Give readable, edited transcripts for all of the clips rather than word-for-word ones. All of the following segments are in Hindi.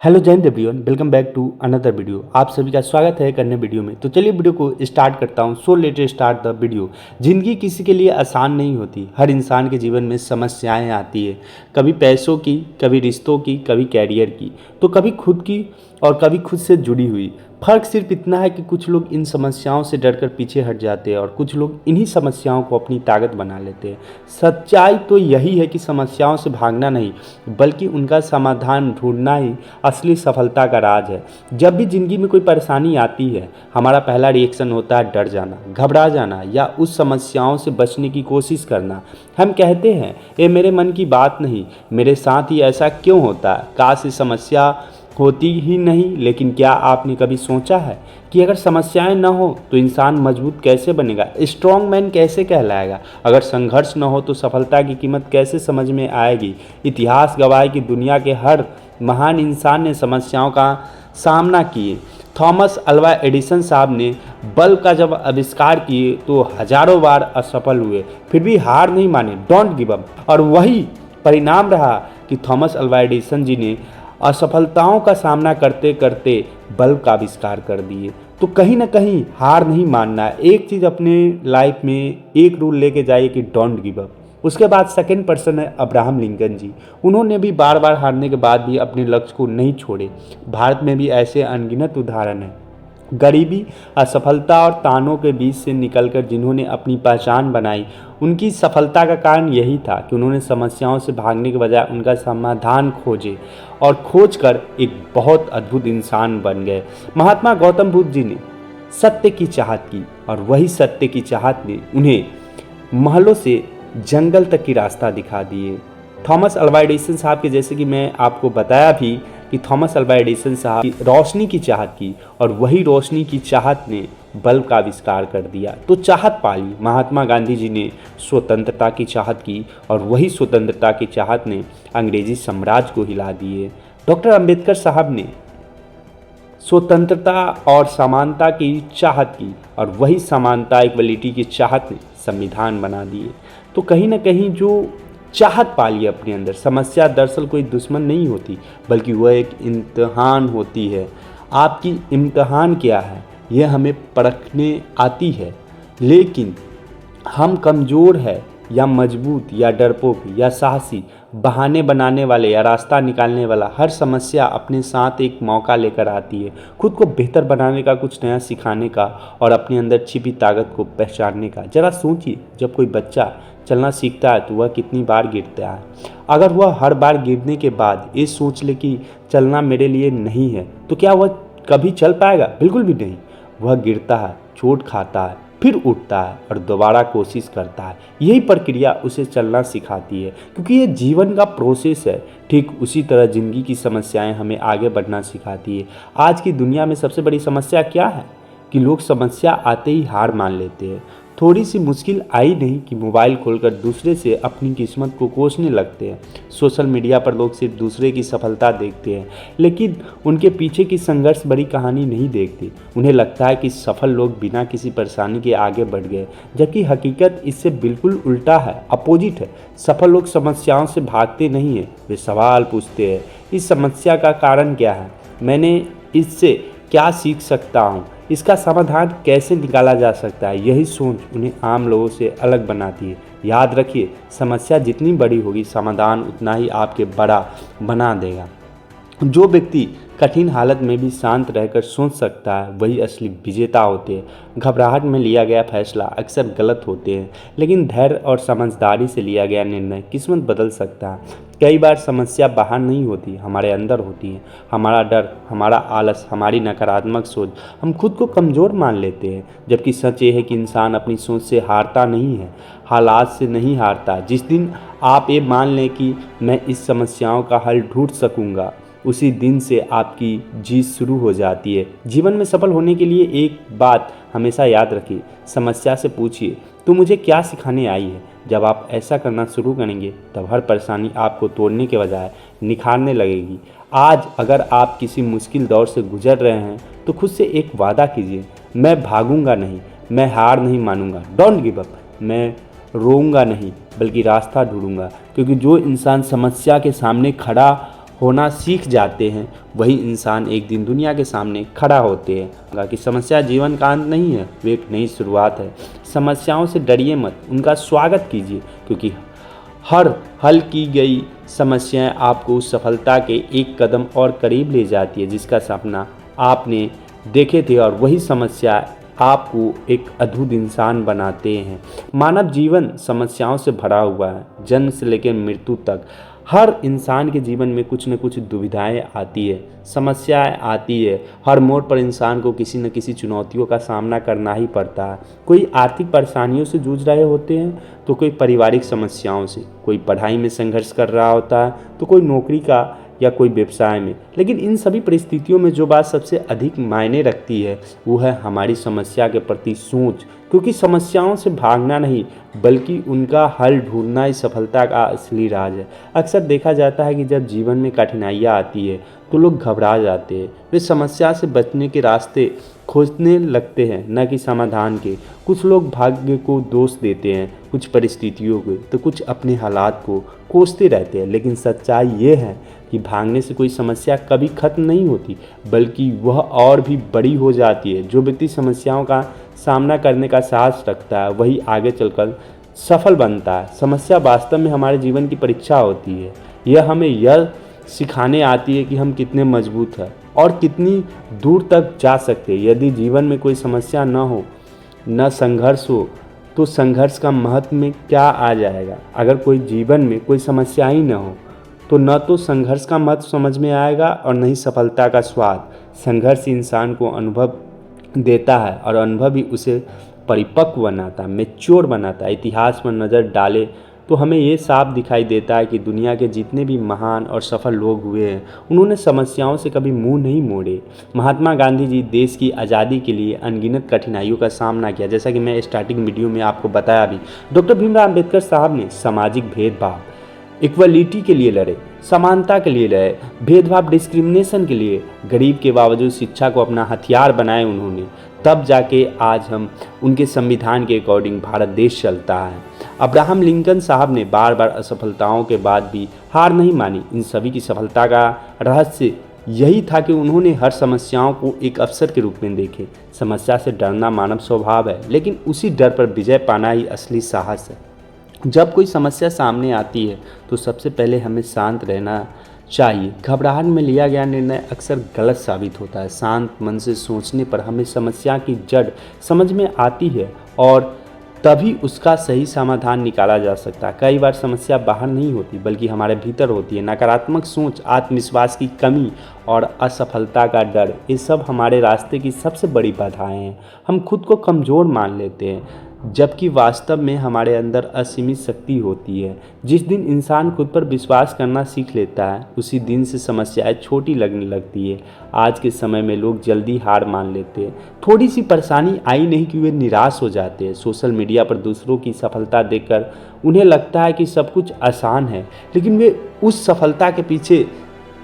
Hello again everyone, welcome back to another video. आप सभी का स्वागत है एक अन्य वीडियो में। तो चलिए वीडियो को स्टार्ट करता हूँ। So let start the video. ज़िंदगी किसी के लिए आसान नहीं होती। हर इंसान के जीवन में समस्याएं आती है, कभी पैसों की, कभी रिश्तों की, कभी कैरियर की, तो कभी खुद की और कभी खुद से जुड़ी हुई। फ़र्क सिर्फ इतना है कि कुछ लोग इन समस्याओं से डरकर पीछे हट जाते हैं और कुछ लोग इन्हीं समस्याओं को अपनी ताकत बना लेते हैं। सच्चाई तो यही है कि समस्याओं से भागना नहीं, बल्कि उनका समाधान ढूंढना ही असली सफलता का राज है। जब भी ज़िंदगी में कोई परेशानी आती है, हमारा पहला रिएक्शन होता है डर जाना, घबरा जाना या उस समस्याओं से बचने की कोशिश करना। हम कहते हैं ये मेरे मन की बात नहीं, मेरे साथ ही ऐसा क्यों होता है, काश ये समस्या होती ही नहीं। लेकिन क्या आपने कभी सोचा है कि अगर समस्याएं न हो तो इंसान मजबूत कैसे बनेगा, स्ट्रॉन्ग मैन कैसे कहलाएगा? अगर संघर्ष न हो तो सफलता की कीमत कैसे समझ में आएगी? इतिहास गवाह है कि दुनिया के हर महान इंसान ने समस्याओं का सामना किए। थॉमस अल्वा एडिसन साहब ने बल्ब का जब आविष्कार किए तो हजारों बार असफल हुए, फिर भी हार नहीं माने, डोंट गिव अप। और वही परिणाम रहा कि थॉमस अल्वा एडिसन जी ने असफलताओं का सामना करते करते बल्ब का आविष्कार कर दिए। तो कहीं ना कहीं हार नहीं मानना है। एक चीज़ अपने लाइफ में एक रूल लेके जाइए कि डोंट गिव अप। उसके बाद सेकंड पर्सन है अब्राहम लिंकन जी। उन्होंने भी बार बार हारने के बाद भी अपने लक्ष्य को नहीं छोड़े। भारत में भी ऐसे अनगिनत उदाहरण हैं। गरीबी, असफलता और तानों के बीच से निकलकर जिन्होंने अपनी पहचान बनाई, उनकी सफलता का कारण यही था कि उन्होंने समस्याओं से भागने के बजाय उनका समाधान खोजे और खोज कर एक बहुत अद्भुत इंसान बन गए। महात्मा गौतम बुद्ध जी ने सत्य की चाहत की और वही सत्य की चाहत ने उन्हें महलों से जंगल तक की रास्ता दिखा दिए। थॉमस अल्वा एडिसन साहब के, जैसे कि मैं आपको बताया भी कि थॉमस अल्वा एडिसन साहब की रोशनी की चाहत की और वही रोशनी की चाहत ने बल्ब का आविष्कार कर दिया, तो चाहत पाली। महात्मा गांधी जी ने स्वतंत्रता की चाहत की और वही स्वतंत्रता की चाहत ने अंग्रेजी साम्राज्य को हिला दिए। डॉक्टर अंबेडकर साहब ने स्वतंत्रता और समानता की चाहत की और वही समानता इक्वलिटी की चाहत ने संविधान बना दिए। तो कहीं ना कहीं जो चाहत पाली अपने अंदर, समस्या दरअसल कोई दुश्मन नहीं होती, बल्कि वह एक इम्तिहान होती है। आपकी इम्तिहान क्या है यह हमें परखने आती है, लेकिन हम कमज़ोर है या मजबूत या डरपोक या साहसी, बहाने बनाने वाले या रास्ता निकालने वाला, हर समस्या अपने साथ एक मौका लेकर आती है खुद को बेहतर बनाने का, कुछ नया सिखाने का और अपने अंदर छिपी ताकत को पहचानने का। जरा सोचिए, जब कोई बच्चा चलना सीखता है तो वह कितनी बार गिरता है। अगर वह हर बार गिरने के बाद ये सोच ले कि चलना मेरे लिए नहीं है, तो क्या वह कभी चल पाएगा? बिल्कुल भी नहीं। वह गिरता है, चोट खाता है, फिर उठता है और दोबारा कोशिश करता है। यही प्रक्रिया उसे चलना सिखाती है, क्योंकि ये जीवन का प्रोसेस है। ठीक उसी तरह ज़िंदगी की समस्याएं हमें आगे बढ़ना सिखाती है। आज की दुनिया में सबसे बड़ी समस्या क्या है कि लोग समस्या आते ही हार मान लेते हैं। थोड़ी सी मुश्किल आई नहीं कि मोबाइल खोलकर दूसरे से अपनी किस्मत को कोसने लगते हैं। सोशल मीडिया पर लोग सिर्फ दूसरे की सफलता देखते हैं, लेकिन उनके पीछे की संघर्ष भरी कहानी नहीं देखते। उन्हें लगता है कि सफल लोग बिना किसी परेशानी के आगे बढ़ गए, जबकि हकीकत इससे बिल्कुल उल्टा है, अपोजिट है। सफल लोग समस्याओं से भागते नहीं हैं, वे सवाल पूछते हैं, इस समस्या का कारण क्या है, मैंने इससे क्या सीख सकता हूँ, इसका समाधान कैसे निकाला जा सकता है। यही सोच उन्हें आम लोगों से अलग बनाती है। याद रखिए, समस्या जितनी बड़ी होगी, समाधान उतना ही आपके बड़ा बना देगा। जो व्यक्ति कठिन हालत में भी शांत रहकर सोच सकता है, वही असली विजेता होते हैं। घबराहट में लिया गया फैसला अक्सर गलत होते हैं, लेकिन धैर्य और समझदारी से लिया गया निर्णय किस्मत बदल सकता है। कई बार समस्या बाहर नहीं होती, हमारे अंदर होती है। हमारा डर, हमारा आलस, हमारी नकारात्मक सोच, हम खुद को कमज़ोर मान लेते हैं। जबकि सच ये है कि इंसान अपनी सोच से हारता नहीं है, हालात से नहीं हारता। जिस दिन आप ये मान लें कि मैं इस समस्याओं का हल ढूंढ सकूँगा, उसी दिन से आपकी जीत शुरू हो जाती है। जीवन में सफल होने के लिए एक बात हमेशा याद रखिए, समस्या से पूछिए तू मुझे क्या सिखाने आई है। जब आप ऐसा करना शुरू करेंगे, तब हर परेशानी आपको तोड़ने के बजाय निखारने लगेगी। आज अगर आप किसी मुश्किल दौर से गुजर रहे हैं, तो खुद से एक वादा कीजिए, मैं भागूंगा नहीं, मैं हार नहीं मानूंगा, डोंट गिव अप। मैं रोऊंगा नहीं, बल्कि रास्ता ढूंढूंगा। क्योंकि जो इंसान समस्या के सामने खड़ा होना सीख जाते हैं वही इंसान एक दिन दुनिया के सामने खड़ा होते हैं कि समस्या जीवन का अंत नहीं है, वे एक नई शुरुआत है। समस्याओं से डरिए मत, उनका स्वागत कीजिए, क्योंकि हर हल की गई समस्याएं आपको उस सफलता के एक कदम और करीब ले जाती है जिसका सपना आपने देखे थे, और वही समस्या आपको एक अद्भुत इंसान बनाते हैं। मानव जीवन समस्याओं से भरा हुआ है। जन्म से लेकर मृत्यु तक हर इंसान के जीवन में कुछ न कुछ दुविधाएं आती है, समस्याएं आती है। हर मोड़ पर इंसान को किसी न किसी चुनौतियों का सामना करना ही पड़ता है। कोई आर्थिक परेशानियों से जूझ रहे होते हैं तो कोई पारिवारिक समस्याओं से, कोई पढ़ाई में संघर्ष कर रहा होता है तो कोई नौकरी का या कोई व्यवसाय में। लेकिन इन सभी परिस्थितियों में जो बात सबसे अधिक मायने रखती है वो है हमारी समस्या के प्रति सोच, क्योंकि समस्याओं से भागना नहीं बल्कि उनका हल ढूंढना ही सफलता का असली राज है। अक्सर देखा जाता है कि जब जीवन में कठिनाइयाँ आती है तो लोग घबरा जाते हैं, वे समस्या से बचने के रास्ते खोजने लगते हैं न कि समाधान के। कुछ लोग भाग्य को दोष देते हैं, कुछ परिस्थितियों को, तो कुछ अपने हालात को कोसते रहते हैं। लेकिन सच्चाई ये है कि भागने से कोई समस्या कभी खत्म नहीं होती बल्कि वह और भी बड़ी हो जाती है। जो व्यक्ति समस्याओं का सामना करने का साहस रखता है वही आगे चलकर सफल बनता है। समस्या वास्तव में हमारे जीवन की परीक्षा होती है। यह हमें यह सिखाने आती है कि हम कितने मजबूत हैं और कितनी दूर तक जा सकते हैं। यदि जीवन में कोई समस्या न हो, न संघर्ष हो, तो संघर्ष का महत्व में क्या आ जाएगा। अगर कोई जीवन में कोई समस्या ही न हो तो न तो संघर्ष का महत्व समझ में आएगा और न ही सफलता का स्वाद। संघर्ष इंसान को अनुभव देता है और अनुभव ही उसे परिपक्व बनाता है, मैच्योर बनाता है। इतिहास पर नज़र डाले तो हमें ये साफ दिखाई देता है कि दुनिया के जितने भी महान और सफल लोग हुए हैं उन्होंने समस्याओं से कभी मुंह नहीं मोड़े। महात्मा गांधी जी देश की आज़ादी के लिए अनगिनत कठिनाइयों का सामना किया, जैसा कि मैं स्टार्टिंग वीडियो में आपको बताया भी। डॉक्टर भीमराव अम्बेडकर साहब ने सामाजिक भेदभाव, इक्वलिटी के लिए लड़े, समानता के लिए लड़े, भेदभाव डिस्क्रिमिनेशन के लिए। गरीब के बावजूद शिक्षा को अपना हथियार बनाए उन्होंने, तब जाके आज हम उनके संविधान के अकॉर्डिंग भारत देश चलता है। अब्राहम लिंकन साहब ने बार बार असफलताओं के बाद भी हार नहीं मानी। इन सभी की सफलता का रहस्य यही था कि उन्होंने हर समस्याओं को एक अवसर के रूप में देखे। समस्या से डरना मानव स्वभाव है, लेकिन उसी डर पर विजय पाना ही असली साहस है। जब कोई समस्या सामने आती है तो सबसे पहले हमें शांत रहना चाहिए। घबराहट में लिया गया निर्णय अक्सर गलत साबित होता है। शांत मन से सोचने पर हमें समस्या की जड़ समझ में आती है और तभी उसका सही समाधान निकाला जा सकता है। कई बार समस्या बाहर नहीं होती बल्कि हमारे भीतर होती है। नकारात्मक सोच, आत्मविश्वास की कमी और असफलता का डर, ये सब हमारे रास्ते की सबसे बड़ी बाधाएं हैं। हम खुद को कमज़ोर मान लेते हैं जबकि वास्तव में हमारे अंदर असीमित शक्ति होती है। जिस दिन इंसान खुद पर विश्वास करना सीख लेता है उसी दिन से समस्याएं छोटी लगने लगती है। आज के समय में लोग जल्दी हार मान लेते हैं। थोड़ी सी परेशानी आई नहीं कि वे निराश हो जाते हैं। सोशल मीडिया पर दूसरों की सफलता देखकर उन्हें लगता है कि सब कुछ आसान है, लेकिन वे उस सफलता के पीछे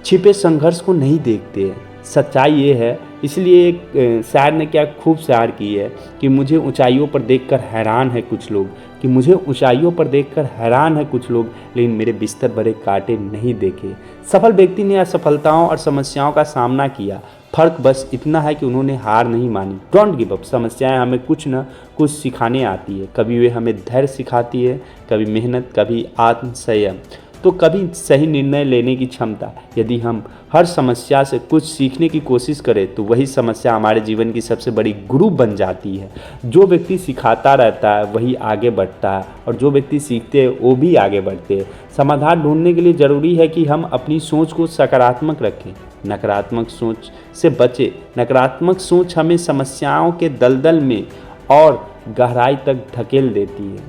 छिपे संघर्ष को नहीं देखते हैं। सच्चाई ये है, इसलिए एक शायर ने क्या खूब शायर की है कि मुझे ऊंचाइयों पर देखकर हैरान है कुछ लोग, कि मुझे ऊंचाइयों पर देखकर हैरान है कुछ लोग, लेकिन मेरे बिस्तर भरे कांटे नहीं देखे। सफल व्यक्ति ने असफलताओं और समस्याओं का सामना किया, फर्क बस इतना है कि उन्होंने हार नहीं मानी। Don't give up. समस्याएं हमें कुछ न कुछ सिखाने आती है। कभी वे हमें धैर्य सिखाती है, कभी मेहनत, कभी आत्मसंयम, तो कभी सही निर्णय लेने की क्षमता। यदि हम हर समस्या से कुछ सीखने की कोशिश करें तो वही समस्या हमारे जीवन की सबसे बड़ी गुरु बन जाती है। जो व्यक्ति सिखाता रहता है वही आगे बढ़ता है और जो व्यक्ति सीखते हैं वो भी आगे बढ़ते हैं। समाधान ढूंढने के लिए ज़रूरी है कि हम अपनी सोच को सकारात्मक रखें, नकारात्मक सोच से बचें। नकारात्मक सोच हमें समस्याओं के दलदल में और गहराई तक धकेल देती है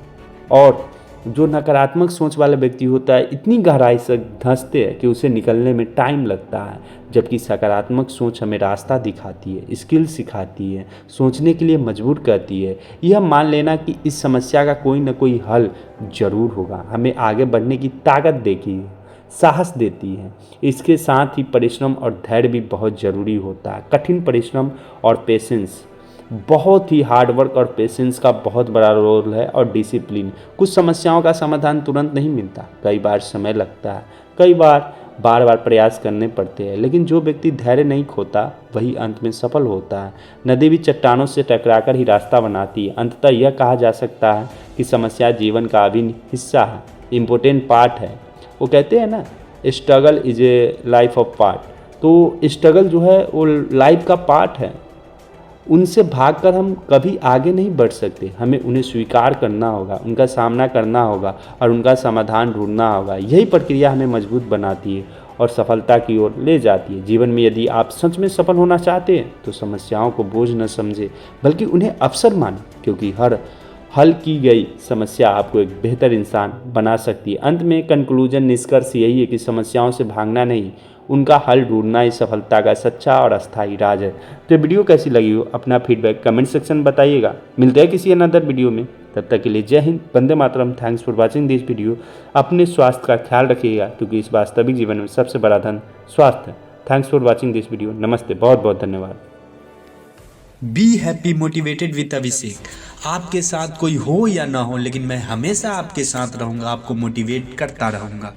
और जो नकारात्मक सोच वाला व्यक्ति होता है इतनी गहराई से धंसते हैं कि उसे निकलने में टाइम लगता है, जबकि सकारात्मक सोच हमें रास्ता दिखाती है, स्किल सिखाती है, सोचने के लिए मजबूर करती है। यह मान लेना कि इस समस्या का कोई ना कोई हल जरूर होगा, हमें आगे बढ़ने की ताकत देती है, साहस देती है। इसके साथ ही परिश्रम और धैर्य भी बहुत ज़रूरी होता है। कठिन परिश्रम और पेशेंस, बहुत ही हार्डवर्क और पेशेंस का बहुत बड़ा रोल है और डिसिप्लिन। कुछ समस्याओं का समाधान तुरंत नहीं मिलता, कई बार समय लगता है, कई बार बार बार प्रयास करने पड़ते हैं, लेकिन जो व्यक्ति धैर्य नहीं खोता वही अंत में सफल होता है। नदी भी चट्टानों से टकराकर ही रास्ता बनाती है। अंततः यह कहा जा सकता है कि समस्या जीवन का अभिन्न हिस्सा है, इम्पोर्टेंट पार्ट है। वो कहते हैं ना, struggle is a life of part. तो स्ट्रगल जो है वो लाइफ का पार्ट है। उनसे भागकर हम कभी आगे नहीं बढ़ सकते। हमें उन्हें स्वीकार करना होगा, उनका सामना करना होगा और उनका समाधान ढूंढना होगा। यही प्रक्रिया हमें मजबूत बनाती है और सफलता की ओर ले जाती है। जीवन में यदि आप सच में सफल होना चाहते हैं तो समस्याओं को बोझ न समझें, बल्कि उन्हें अवसर मानें, क्योंकि हर हल की गई समस्या आपको एक बेहतर इंसान बना सकती है। अंत में कंक्लूजन, निष्कर्ष यही है कि समस्याओं से भागना नहीं, उनका हल ढूंढना ही सफलता का सच्चा और अस्थायी राज है। तो वीडियो कैसी लगी हो अपना फीडबैक कमेंट सेक्शन में बताइएगा। मिलते हैं किसी अनदर वीडियो में, तब तक के लिए जय हिंद, वंदे मातरम। Thanks for watching this video. अपने स्वास्थ्य का ख्याल रखिएगा, क्योंकि इस वास्तविक जीवन में सबसे बड़ा धन स्वास्थ्य है। Thanks for watching this video. नमस्ते, बहुत बहुत धन्यवाद। बी हैप्पी मोटिवेटेड विद अभिषेक। आपके साथ कोई हो या ना हो, लेकिन मैं हमेशा आपके साथ रहूंगा, आपको मोटिवेट करता रहूंगा।